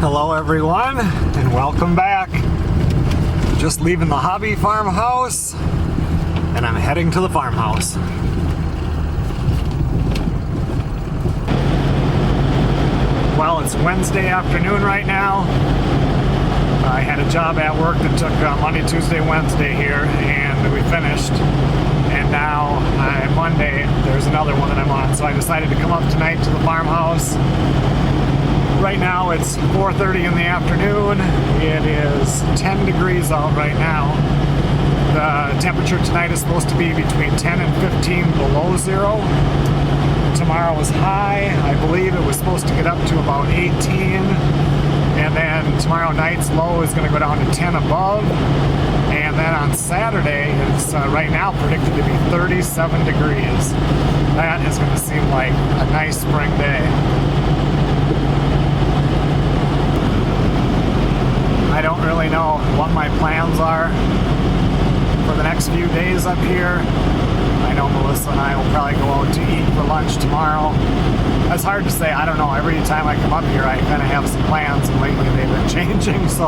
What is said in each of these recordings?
Hello everyone, and welcome back. Just leaving the hobby farmhouse, and I'm heading to the farmhouse. Well, it's Wednesday afternoon right now. I had a job at work that took Monday, Tuesday, Wednesday here, and we finished. And now, Monday, there's another one that I'm on. So I decided to come up tonight to the farmhouse. Right now it's 4:30 in the afternoon. It is 10 degrees out right now. The temperature tonight is supposed to be between 10 and 15 below zero. Tomorrow is high. I believe it was supposed to get up to about 18. And then tomorrow night's low is going to go down to 10 above. And then on Saturday, it's right now predicted to be 37 degrees. That is going to seem like a nice spring day. I don't really know what my plans are for the next few days up here. I know Melissa and I will probably go out to eat for lunch tomorrow. It's hard to say. I don't know. Every time I come up here, I kind of have some plans, and lately they've been changing, so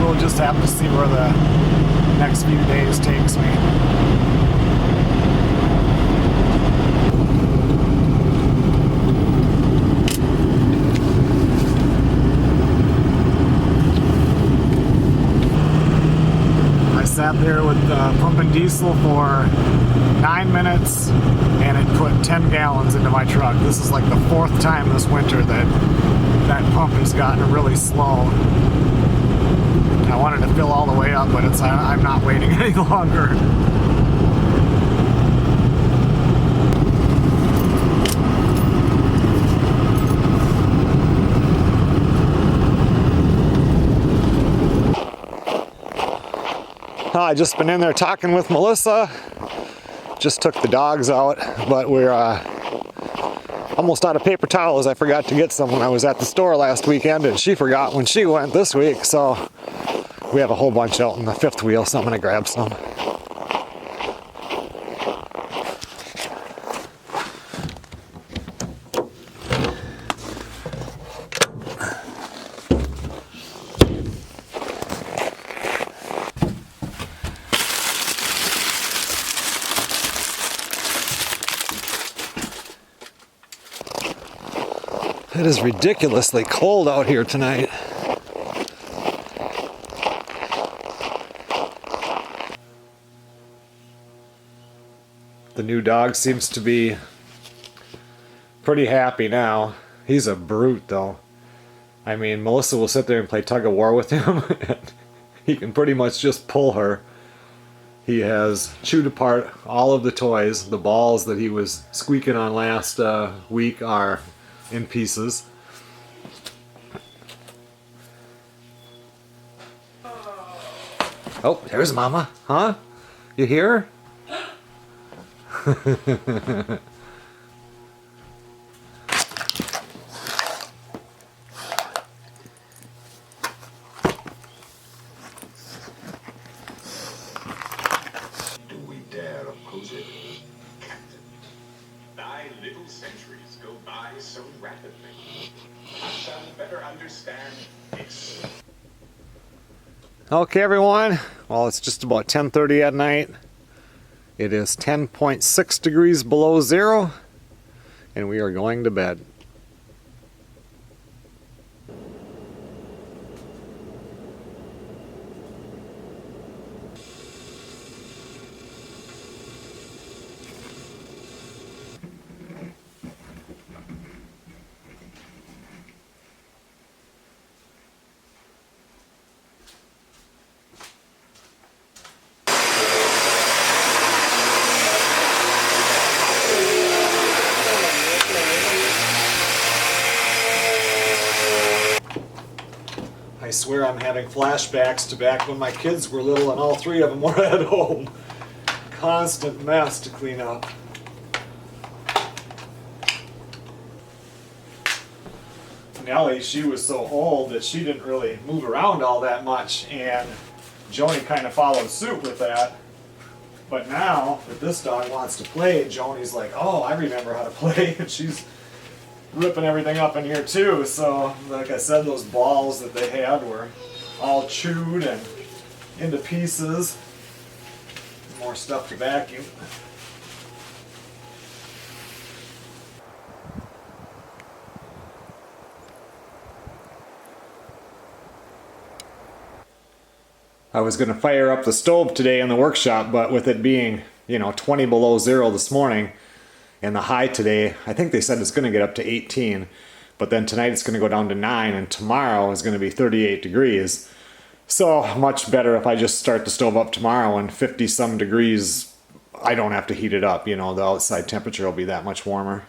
we'll just have to see where the next few days takes me. Sat there with pumping diesel for 9 minutes, and it put 10 gallons into my truck. This is like the 4th time this winter that pump has gotten really slow. I wanted to fill all the way up, but I'm not waiting any longer. I just been in there talking with Melissa. Just took the dogs out, but we're almost out of paper towels. I forgot to get some when I was at the store last weekend, and she forgot when she went this week, so we have a whole bunch out in the 5th wheel, so I'm gonna grab some. It is ridiculously cold out here tonight. The new dog seems to be pretty happy now. He's a brute though. I mean, Melissa will sit there and play tug of war with him, and he can pretty much just pull her. He has chewed apart all of the toys. The balls that he was squeaking on last week are in pieces. Oh, there's Mama. Huh? You hear her? Do we dare oppose it? Captain, thy little centuries go by so rapidly. I shall better understand its... Okay everyone, well it's just about 10:30 at night. It is 10.6 degrees below zero, and we are going to bed. I swear I'm having flashbacks to back when my kids were little and all 3 of them were at home. Constant mess to clean up. Nellie, she was so old that she didn't really move around all that much, and Joni kind of followed suit with that. But now that this dog wants to play, Joni's like, oh, I remember how to play, and she's ripping everything up in here too. So like I said, those balls that they had were all chewed and into pieces. More stuff to vacuum. I was going to fire up the stove today in the workshop, but with it being, 20 below zero this morning, and the high today, I think they said it's going to get up to 18, but then tonight it's going to go down to 9, and tomorrow is going to be 38 degrees. So much better if I just start the stove up tomorrow and 50 some degrees, I don't have to heat it up, the outside temperature will be that much warmer.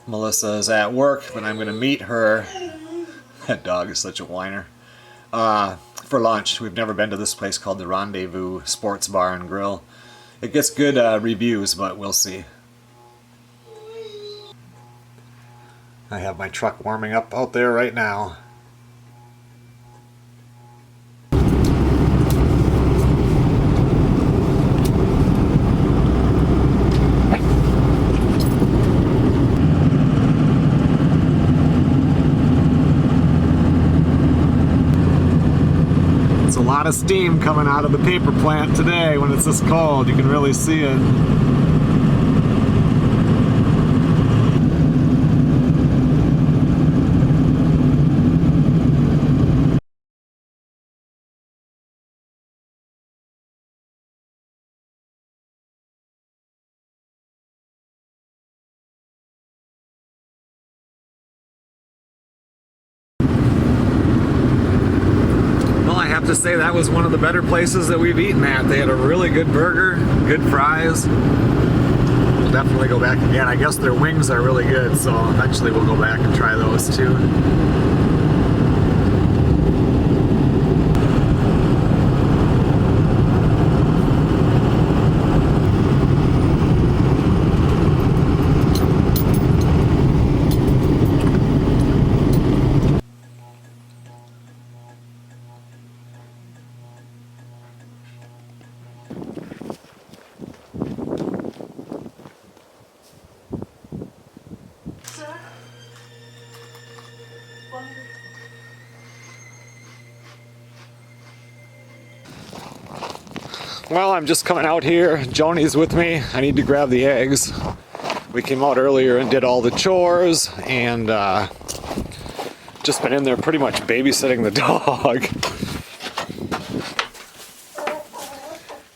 Melissa is at work, but I'm going to meet her. That dog is such a whiner. For lunch. We've never been to this place called the Rendezvous Sports Bar and Grill. It gets good reviews, but we'll see. I have my truck warming up out there right now. A lot of steam coming out of the paper plant today when it's this cold. You can really see it. To say that was one of the better places that we've eaten at. They had a really good burger, good fries. We'll definitely go back again. I guess their wings are really good, so eventually we'll go back and try those too. Well, I'm just coming out here. Joni's with me. I need to grab the eggs. We came out earlier and did all the chores and just been in there pretty much babysitting the dog.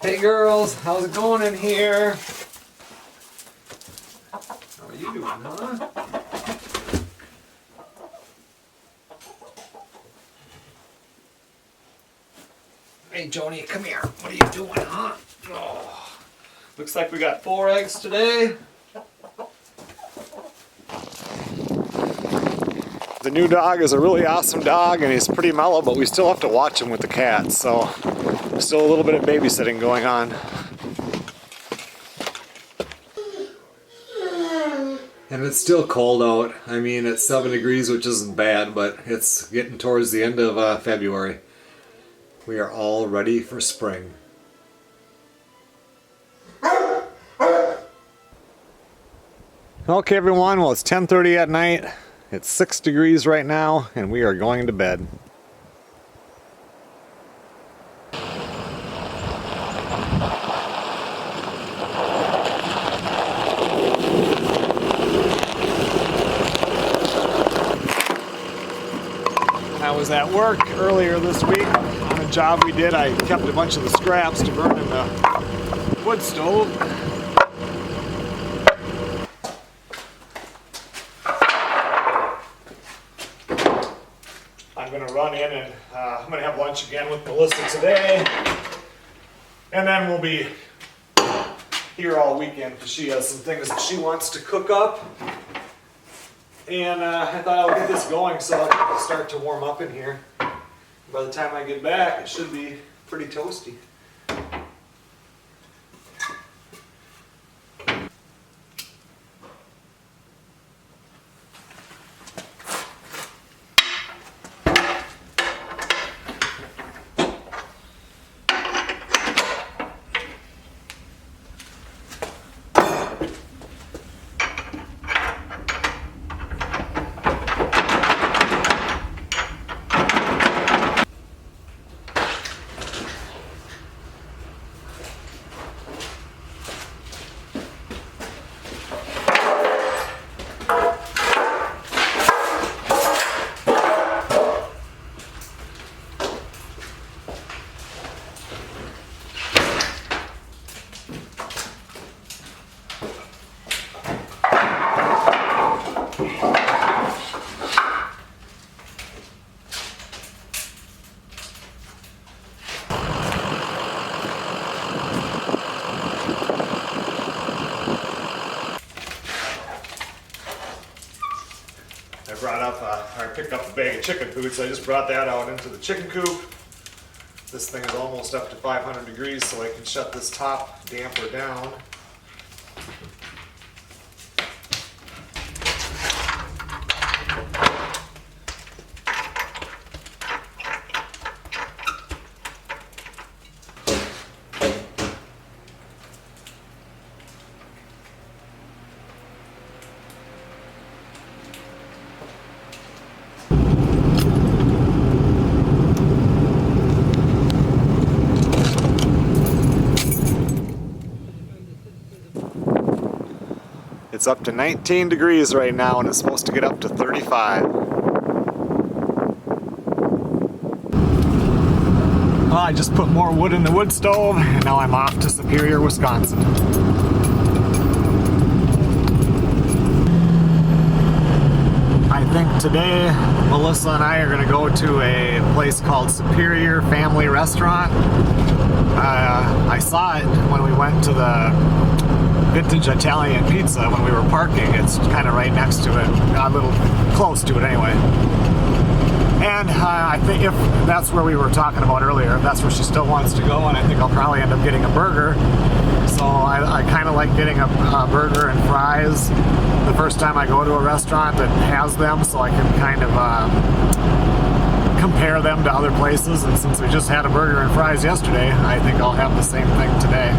Hey girls, how's it going in here? How are you doing, huh? Hey Joni, come here. What are you doing, huh? Oh. Looks like we got 4 eggs today. The new dog is a really awesome dog and he's pretty mellow, but we still have to watch him with the cats, so still a little bit of babysitting going on. And it's still cold out. I mean, it's 7 degrees, which isn't bad, but it's getting towards the end of February. We are all ready for spring. Okay everyone, well it's 10:30 at night. It's 6 degrees right now and we are going to bed. I was at work earlier this week on a job we did. I kept a bunch of the scraps to burn in the wood stove. I'm going to run in and I'm going to have lunch again with Melissa today. And then we'll be here all weekend because she has some things that she wants to cook up. And I thought I'll get this going so I can start to warm up in here. By the time I get back, it should be pretty toasty. I brought up, I picked up a bag of chicken food, so I just brought that out into the chicken coop. This thing is almost up to 500 degrees, so I can shut this top damper down. It's up to 19 degrees right now and it's supposed to get up to 35. Well, I just put more wood in the wood stove and now I'm off to Superior, Wisconsin. I think today Melissa and I are going to go to a place called Superior Family Restaurant. I saw it when we went to the Vintage Italian Pizza when we were parking. It's kind of right next to it, a little close to it anyway. And I think if that's where we were talking about earlier, if that's where she still wants to go, and I think I'll probably end up getting a burger. So I kind of like getting a burger and fries the first time I go to a restaurant that has them, so I can kind of compare them to other places. And since we just had a burger and fries yesterday, I think I'll have the same thing today.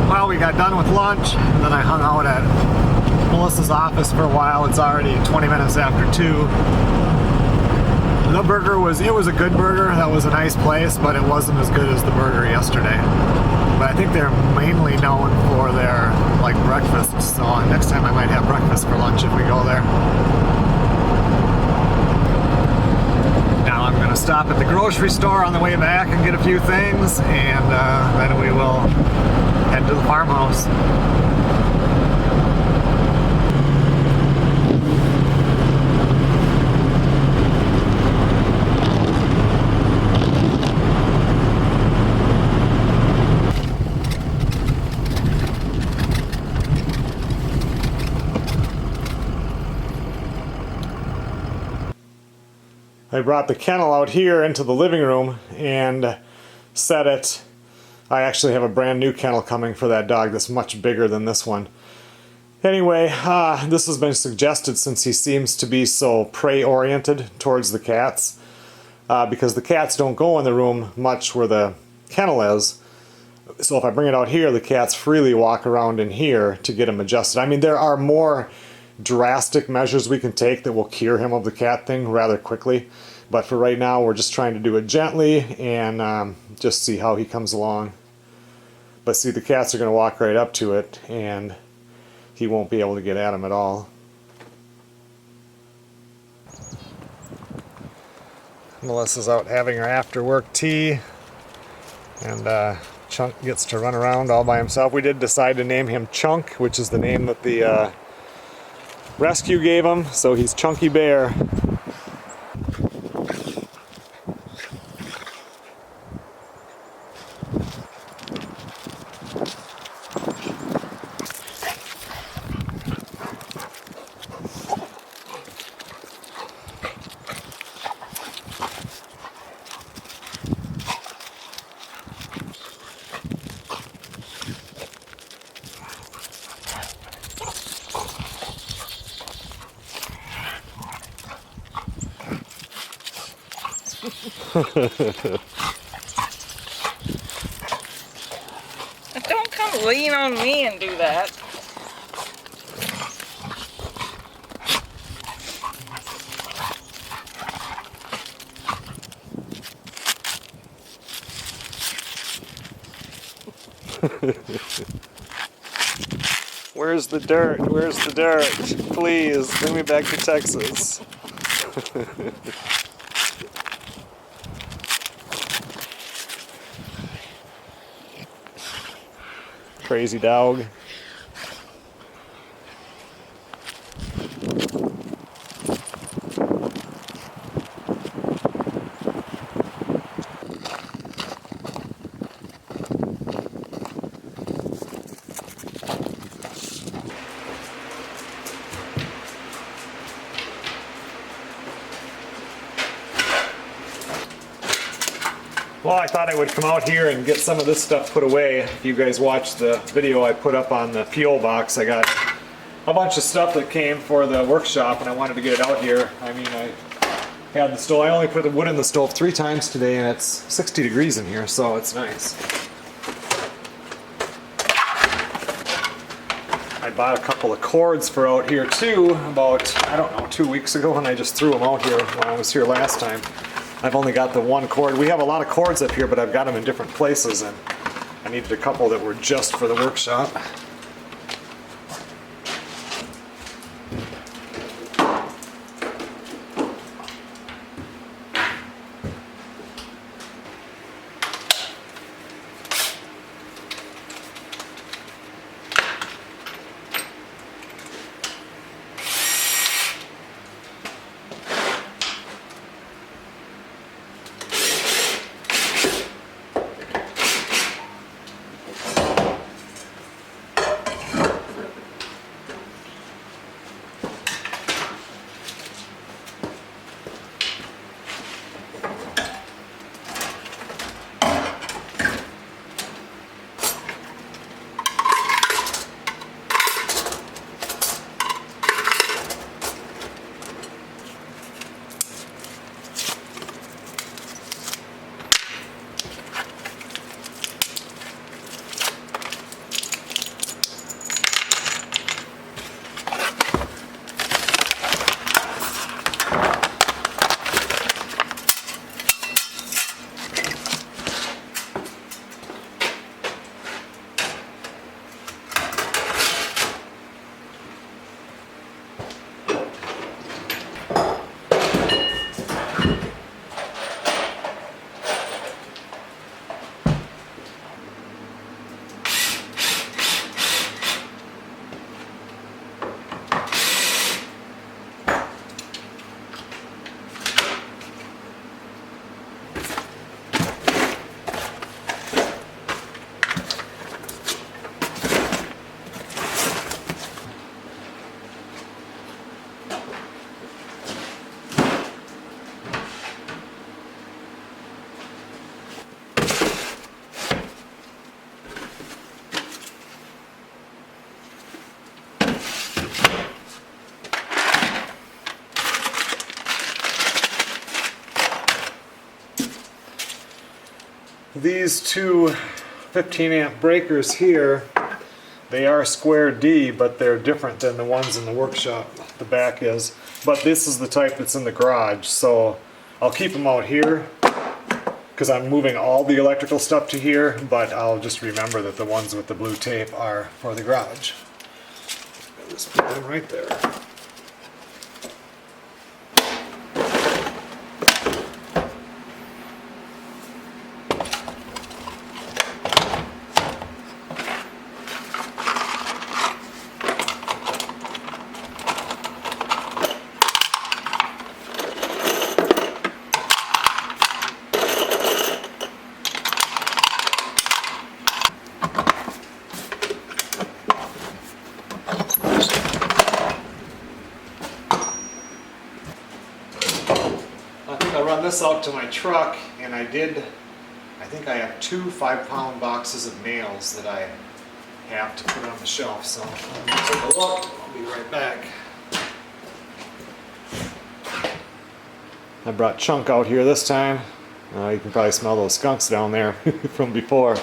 Well, we got done with lunch, and then I hung out at Melissa's office for a while. It's already 20 minutes after 2. The burger was a good burger. That was a nice place, but it wasn't as good as the burger yesterday. But I think they're mainly known for their, like, breakfast, so next time I might have breakfast for lunch if we go there. Now I'm going to stop at the grocery store on the way back and get a few things, and then we will head to the farmhouse. I brought the kennel out here into the living room and set it. I actually have a brand new kennel coming for that dog that's much bigger than this one. Anyway, this has been suggested since he seems to be so prey-oriented towards the cats, because the cats don't go in the room much where the kennel is. So if I bring it out here, the cats freely walk around in here to get him adjusted. I mean, there are more drastic measures we can take that will cure him of the cat thing rather quickly. But for right now, we're just trying to do it gently and just see how he comes along. But see, the cats are going to walk right up to it, and he won't be able to get at him at all. Melissa's out having her after-work tea, and Chunk gets to run around all by himself. We did decide to name him Chunk, which is the name that the rescue gave him, so he's Chunky Bear. Don't come lean on me and do that. Where's the dirt? Where's the dirt? Please, bring me back to Texas. Crazy dog. Well, I thought I would come out here and get some of this stuff put away. If you guys watched the video I put up on the P.O. box, I got a bunch of stuff that came for the workshop and I wanted to get it out here. I mean, I had the stove, I only put the wood in the stove 3 times today and it's 60 degrees in here, so it's nice. I bought a couple of cords for out here too, about, I don't know, 2 weeks ago, and I just threw them out here when I was here last time. I've only got the one cord. We have a lot of cords up here, but I've got them in different places, and I needed a couple that were just for the workshop. These two 15 amp breakers here, they are square D, but they're different than the ones in the workshop. The back is, but this is the type that's in the garage, so I'll keep them out here because I'm moving all the electrical stuff to here, but I'll just remember that the ones with the blue tape are for the garage. I'll just put them right there. I run this out to my truck, and I think I have 2 5-pound boxes of nails that I have to put on the shelf, so I'm gonna take a look. I'll be right back. I brought Chunk out here this time. You can probably smell those skunks down there from before.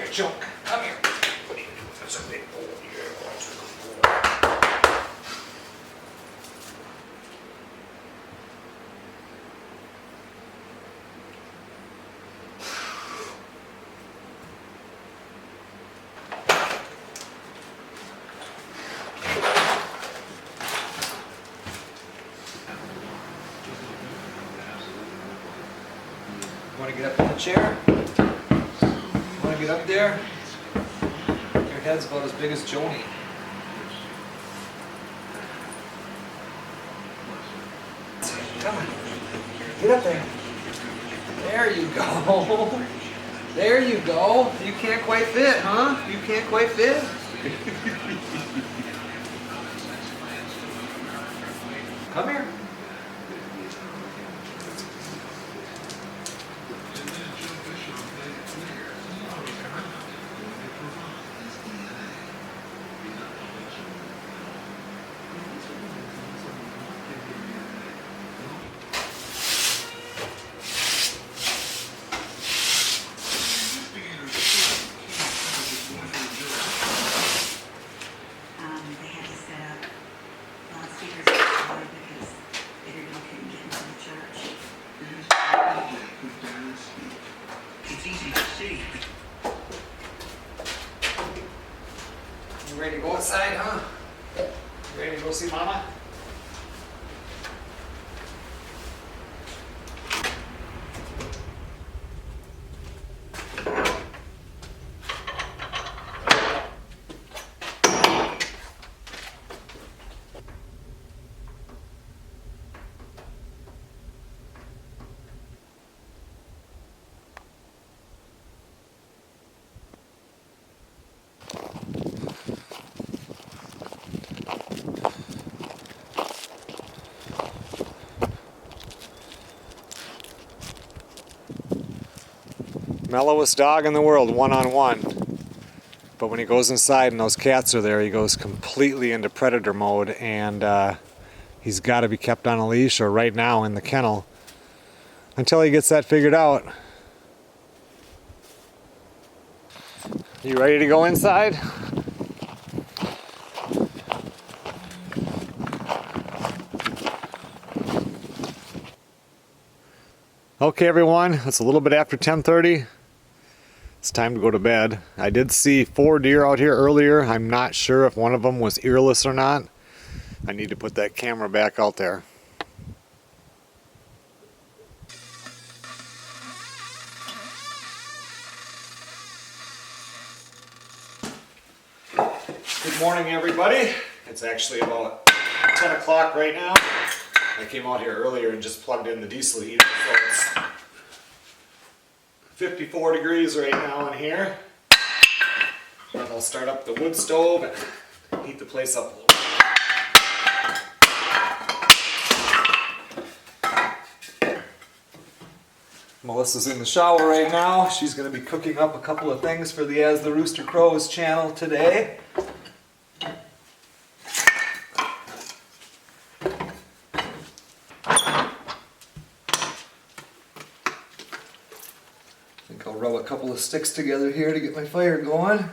here, Chunk. Come here. What are you doing? That's a big boy. Yeah, that's a good boy. Want to get up in the chair? Want to get up there? Your head's about as big as Joni. Come on. Get up there. There you go. There you go. You can't quite fit, huh? You can't quite fit? Come here. They had to set up loudspeakers outside because they didn't know couldn't get into the church. It's easy to see. You ready to go outside, huh? You ready to go see Mama? Mellowest dog in the world, one-on-one. But when he goes inside and those cats are there, he goes completely into predator mode, and he's got to be kept on a leash or right now in the kennel until he gets that figured out. You ready to go inside? Okay everyone, it's a little bit after 10:30. It's time to go to bed. I did see 4 deer out here earlier. I'm not sure if one of them was earless or not. I need to put that camera back out there. Good morning everybody. It's actually about 10 o'clock right now. I came out here earlier and just plugged in the diesel heater, so it's 54 degrees right now in here. And I'll start up the wood stove and heat the place up a little bit. Melissa's in the shower right now. She's going to be cooking up a couple of things for the As the Rooster Crows channel today. I'll rub a couple of sticks together here to get my fire going.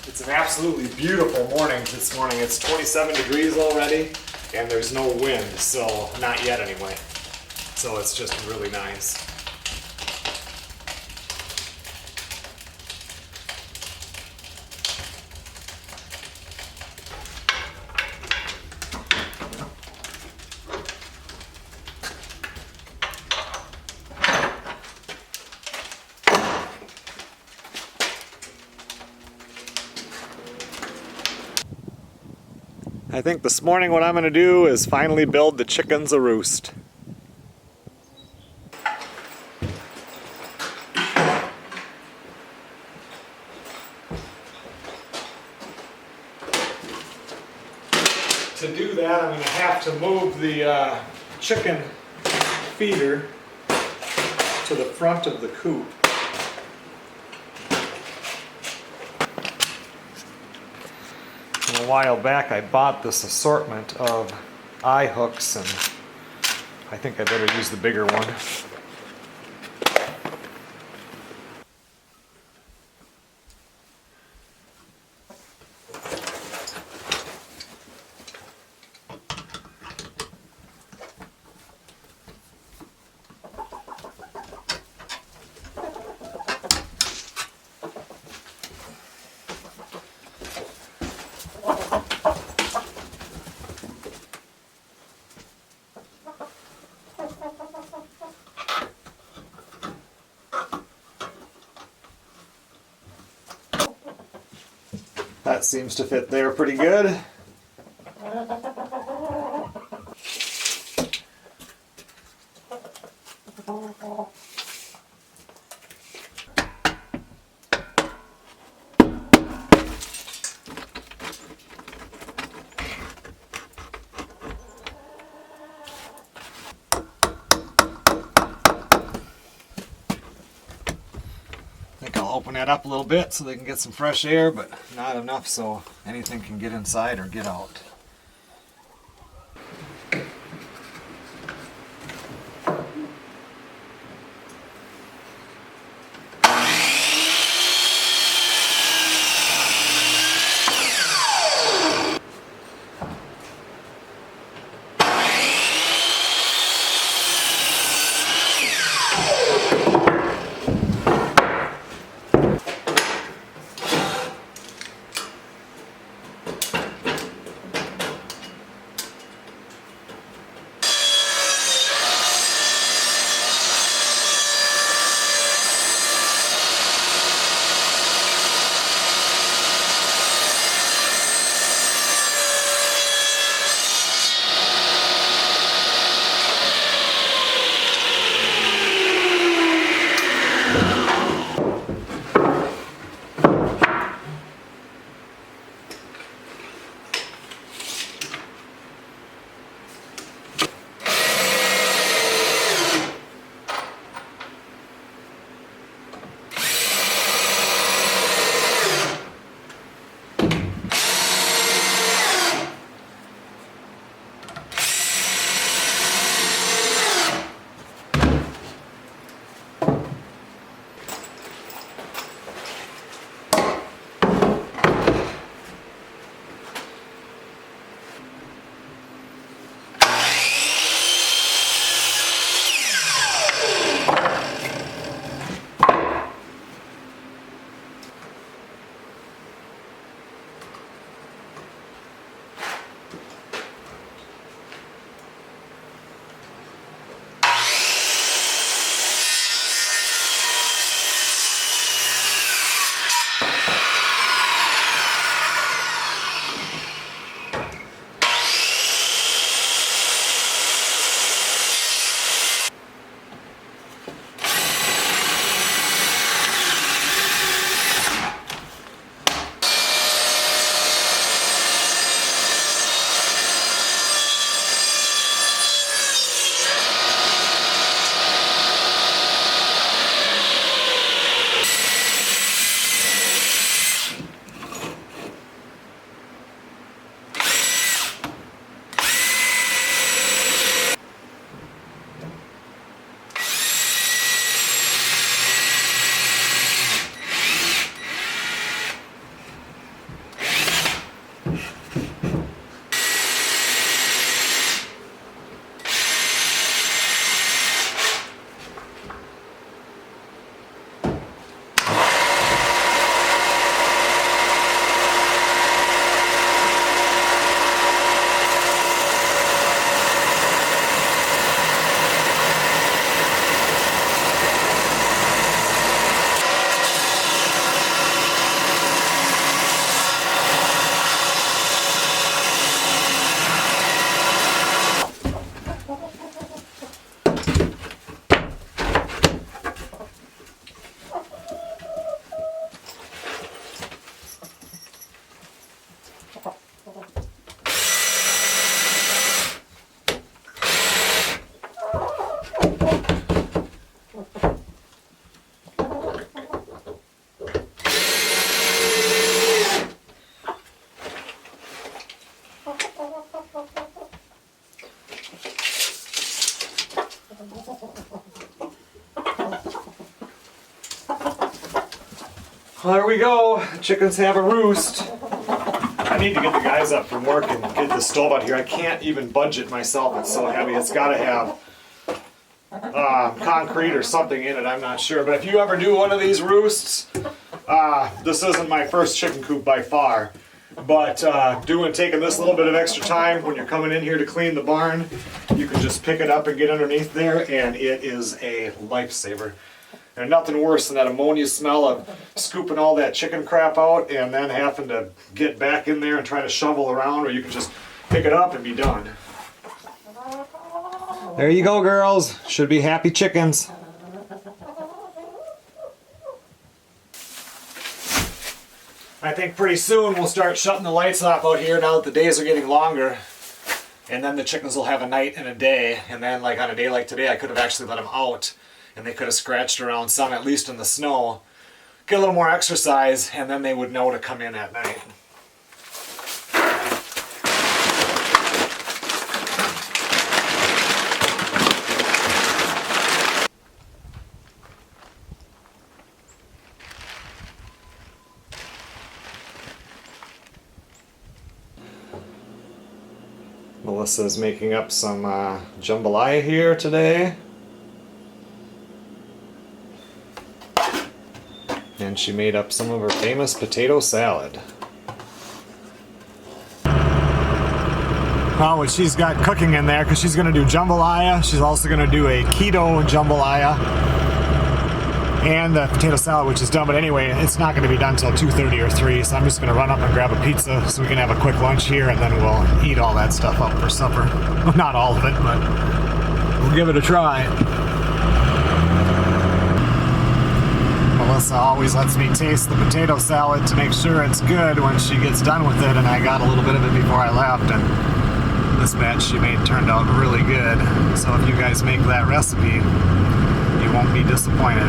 It's an absolutely beautiful morning this morning. It's 27 degrees already and there's no wind, so not yet anyway. So it's just really nice. I think this morning what I'm going to do is finally build the chickens a roost. To do that, I'm going to have to move the chicken feeder to the front of the coop. A while back I bought this assortment of eye hooks, and I think I better use the bigger one. That seems to fit there pretty good. I think I'll open that up a little bit so they can get some fresh air, but not enough so anything can get inside or get out. Well, there we go. Chickens have a roost. I need to get the guys up from work and get the stove out here. I can't even budge it myself. It's so heavy. It's got to have concrete or something in it. I'm not sure. But if you ever do one of these roosts, this isn't my first chicken coop by far. But taking this little bit of extra time when you're coming in here to clean the barn, you can just pick it up and get underneath there, and it is a lifesaver. There's nothing worse than that ammonia smell of scooping all that chicken crap out and then having to get back in there and try to shovel around, or you can just pick it up and be done. There you go, girls. Should be happy chickens. I think pretty soon we'll start shutting the lights off out here now that the days are getting longer. And then the chickens will have a night and a day. And then like on a day like today, I could have actually let them out. And they could have scratched around some, at least in the snow. Get a little more exercise, and then they would know to come in at night. Melissa's making up some jambalaya here today. And she made up some of her famous potato salad. Well, what she's got cooking in there, because she's going to do jambalaya. She's also going to do a keto jambalaya. And the potato salad, which is done. But anyway, it's not going to be done until 2:30 or 3. So I'm just going to run up and grab a pizza so we can have a quick lunch here. And then we'll eat all that stuff up for supper. Well, not all of it, but we'll give it a try. Melissa always lets me taste the potato salad to make sure it's good when she gets done with it, and I got a little bit of it before I left, and this batch she made turned out really good. So if you guys make that recipe, you won't be disappointed.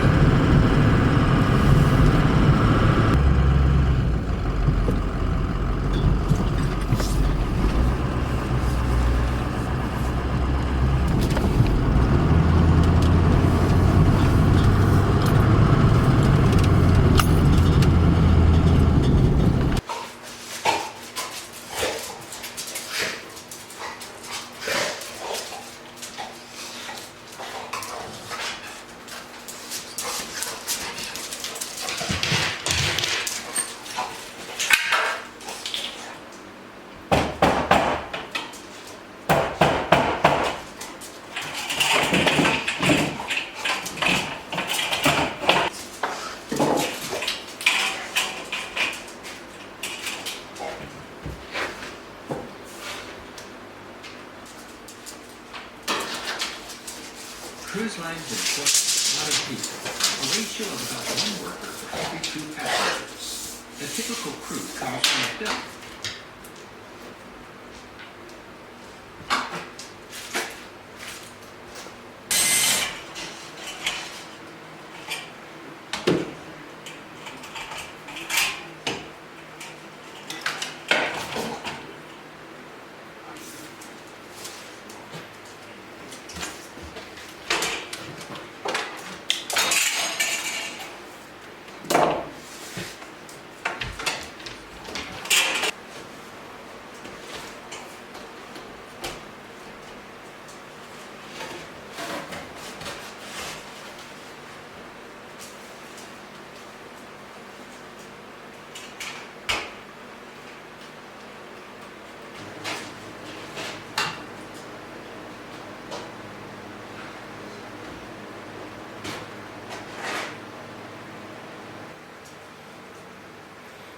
Cruise lines import a lot of people, a ratio of about 1 worker for every 2 passengers. The typical cruise comes from a dump.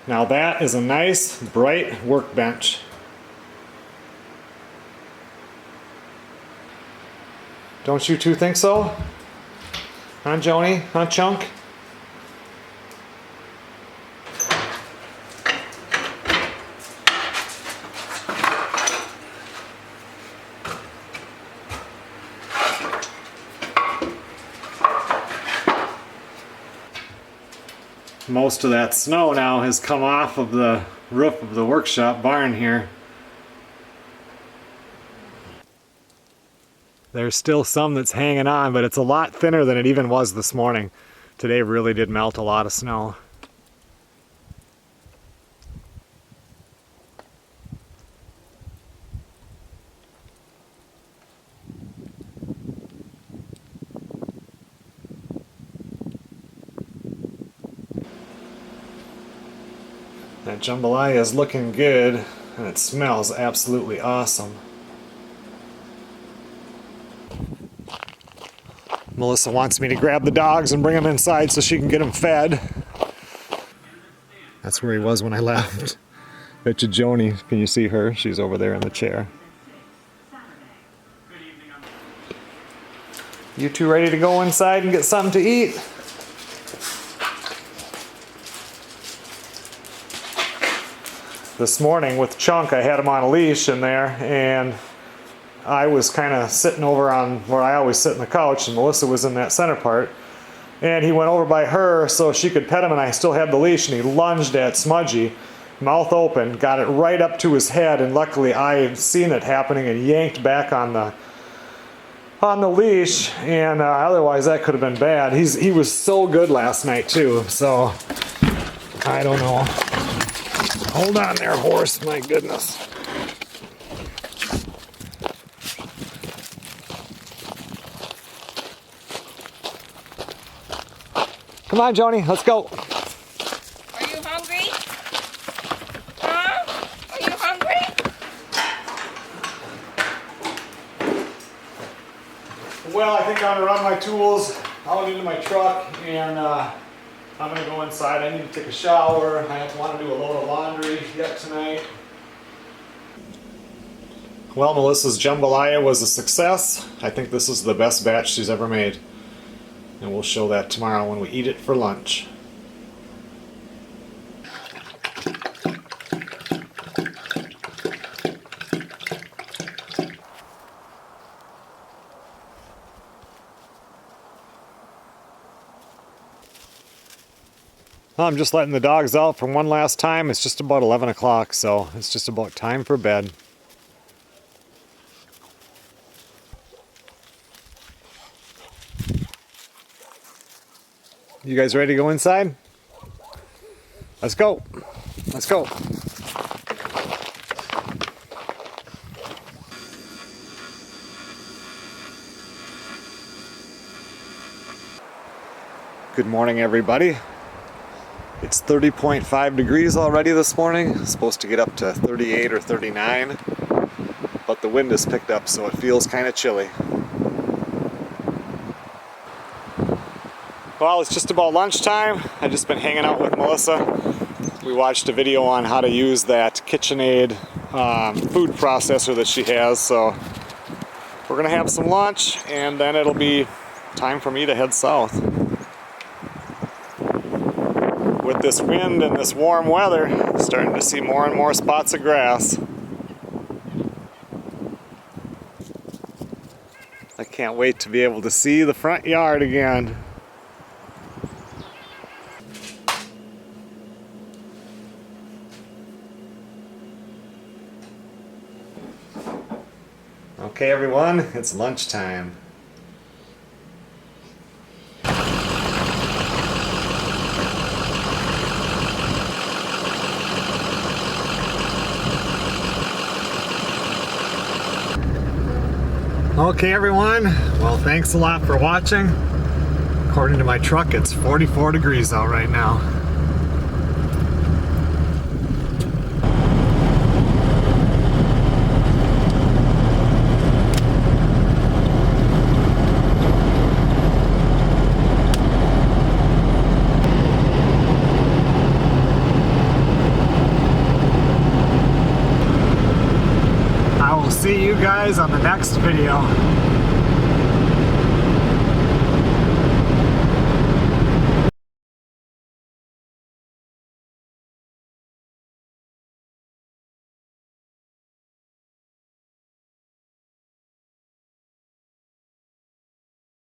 Now that is a nice, bright workbench. Don't you two think so? Huh, Joni? Huh, Chunk? Most of that snow now has come off of the roof of the workshop barn here. There's still some that's hanging on, but it's a lot thinner than it even was this morning. Today really did melt a lot of snow. That jambalaya is looking good, and it smells absolutely awesome. Melissa wants me to grab the dogs and bring them inside so she can get them fed. That's where he was when I left. Bet you Joni, can you see her? She's over there in the chair. You two ready to go inside and get something to eat? This morning with Chunk, I had him on a leash in there, and I was kind of sitting over on where I always sit on the couch, and Melissa was in that center part. And he went over by her so she could pet him, and I still had the leash, and he lunged at Smudgy, mouth open, got it right up to his head, and luckily I had seen it happening and yanked back on the leash, and otherwise that could have been bad. He was so good last night too, so I don't know. Hold on there, horse, my goodness. Come on, Joni, let's go. Are you hungry? Huh? Are you hungry? Well, I think I'm gonna run my tools out into my truck, and I'm gonna go inside. I need to take a shower. I want to do a load of laundry yet tonight. Well, Melissa's jambalaya was a success. I think this is the best batch she's ever made. And we'll show that tomorrow when we eat it for lunch. Well, I'm just letting the dogs out for one last time. It's just about 11 o'clock, so it's just about time for bed. You guys ready to go inside? Let's go. Let's go. Good morning, everybody. It's 30.5 degrees already this morning. It's supposed to get up to 38 or 39, but the wind has picked up, so it feels kind of chilly. Well, it's just about lunchtime. I've just been hanging out with Melissa. We watched a video on how to use that KitchenAid food processor that she has, so we're gonna have some lunch, and then it'll be time for me to head south. With this wind and this warm weather, starting to see more and more spots of grass. I can't wait to be able to see the front yard again. Okay, everyone, it's lunchtime. Okay, everyone, well, thanks a lot for watching. According to my truck, it's 44 degrees out right now. I will see you guys on the next video.